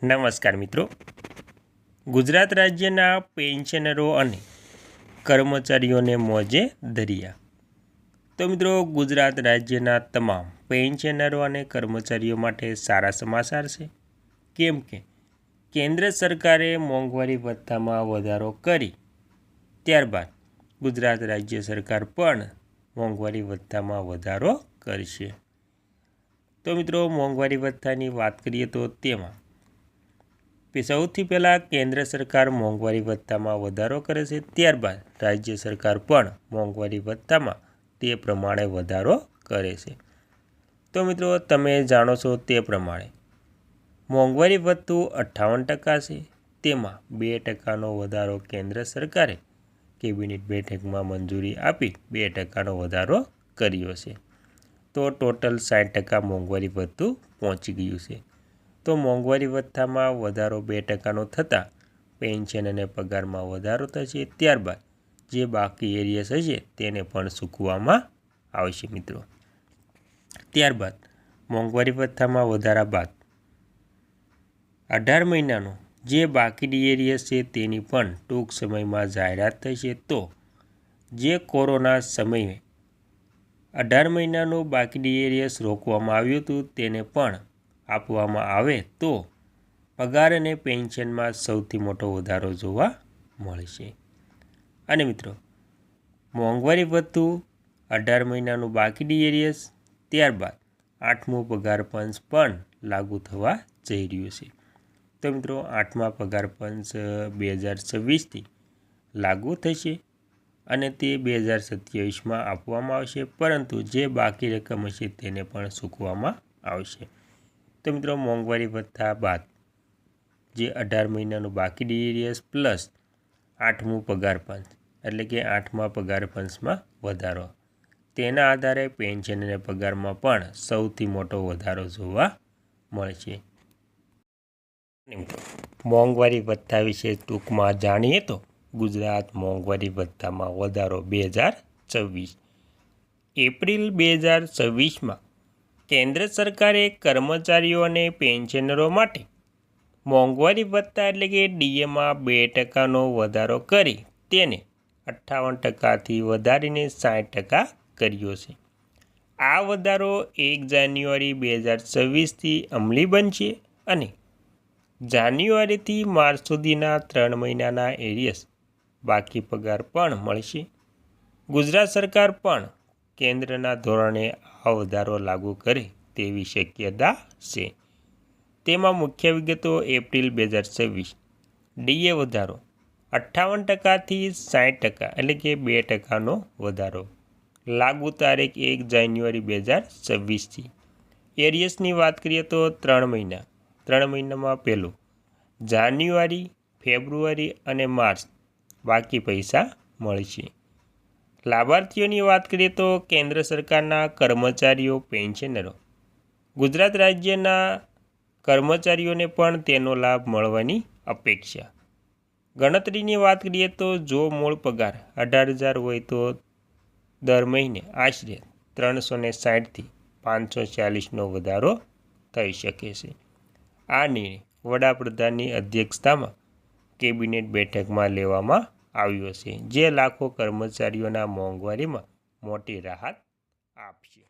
નમસ્કાર મિત્રો, ગુજરાત રાજ્યના પેન્શનરો અને કર્મચારીઓને મોજે દરિયા। તો મિત્રો, ગુજરાત રાજ્યના તમામ પેન્શનરો અને કર્મચારીઓ માટે સારા સમાચાર છે, કેમ કે કેન્દ્ર સરકારે મોંઘવારી ભથ્થામાં વધારો કરી ત્યારબાદ ગુજરાત રાજ્ય સરકાર પણ મોંઘવારી ભથ્થામાં વધારો કરશે। તો મિત્રો, મોંઘવારી ભથ્થાની વાત કરીએ તો તેમાં સૌથી પહેલાં કેન્દ્ર સરકાર મોંઘવારી ભથ્થામાં વધારો કરે છે, ત્યારબાદ રાજ્ય સરકાર પણ મોંઘવારી ભથ્થામાં તે પ્રમાણે વધારો કરે છે। તો મિત્રો, તમે જાણો છો તે પ્રમાણે મોંઘવારી ભથ્થું 58% છે, તેમાં 2%નો વધારો કેન્દ્ર સરકારે કેબિનેટ બેઠકમાં મંજૂરી આપી 2%નો વધારો કર્યો છે। તો ટોટલ 60% મોંઘવારી ભથ્થું પહોંચી ગયું છે। તો મોંઘવારી ભથ્થામાં વધારો 2%નો થતાં પેન્શન અને પગારમાં વધારો થશે, ત્યારબાદ જે બાકી એરિયસ હશે તેને પણ ચૂકવવામાં આવશે મિત્રો। ત્યારબાદ મોંઘવારી ભથ્થામાં વધારા બાદ 18 મહિનાનો જે બાકી એરિયસ છે તેની પણ ટૂંક સમયમાં જાહેરાત થશે। તો જે કોરોના સમયે 18 મહિનાનું બાકી એરિયસ રોકવામાં આવ્યું હતું તેને પણ આપવામાં આવે તો પગાર અને પેન્શનમાં સૌથી મોટો વધારો જોવા મળશે। અને મિત્રો, મોંઘવારી ભથ્થું 18 મહિનાનું બાકી એરિયસ, ત્યારબાદ 8મું પગાર પંચ પણ લાગુ થવા જઈ રહ્યું છે। તો મિત્રો, 8મા પગાર પંચ 2026થી લાગુ થશે અને તે 2027માં આપવામાં આવશે, પરંતુ જે બાકી રકમ હશે તેને પણ ચૂકવવામાં આવશે। તો મિત્રો, મોંઘવારી ભથ્થા બાદ જે 18 મહિનાનું બાકી એરિયસ પ્લસ 8મું પગાર પંચ એટલે કે 8મા પગાર પંચમાં વધારો, તેના આધારે પેન્શન અને પગારમાં પણ સૌથી મોટો વધારો જોવા મળશે। મોંઘવારી ભથ્થા વિશે ટૂંકમાં જાણીએ તો ગુજરાત મોંઘવારી ભથ્થામાં વધારો 2024 એપ્રિલ 2026માં કેન્દ્ર સરકારે કર્મચારીઓ અને પેન્શનરો માટે મોંઘવારી ભથ્થા એટલે કે ડીએમાં 2%નો વધારો કરી તેને 58%થી વધારીને 60% કર્યો છે। આ વધારો 1 જાન્યુઆરી 2026થી અમલી બનશે અને જાન્યુઆરીથી માર્ચ સુધીના 3 મહિનાના એરિયસ બાકી પગાર પણ મળશે। ગુજરાત સરકાર પણ કેન્દ્રના ધોરણે આ વધારો લાગુ કરે તેવી શક્યતા છે। તેમાં મુખ્ય વિગતો: એપ્રિલ 2026 ડીએ વધારો 58%થી 60% એટલે કે 2%નો વધારો, લાગુ તારીખ 1 જાન્યુઆરી 2026થી। એરિયસની વાત કરીએ તો 3 મહિના, 3 મહિનામાં પહેલું જાન્યુઆરી, ફેબ્રુઆરી અને માર્ચ બાકી પૈસા મળશે। લાભાર્થીઓની વાત કરીએ તો કેન્દ્ર સરકારના કર્મચારીઓ, પેન્શનરો, ગુજરાત રાજ્યના કર્મચારીઓને પણ તેનો લાભ મળવાની અપેક્ષા। ગણતરીની વાત કરીએ તો જો મૂળ પગાર 18,000 હોય તો દર મહિને આશરે 360થી 540નો વધારો થઈ શકે છે। આ નિર્ણય વડાપ્રધાનની અધ્યક્ષતામાં કેબિનેટ બેઠકમાં લેવામાં આવ્યો છે, જે લાખો કર્મચારીઓના મોંઘવારીમાં મોટી રાહત આપશે।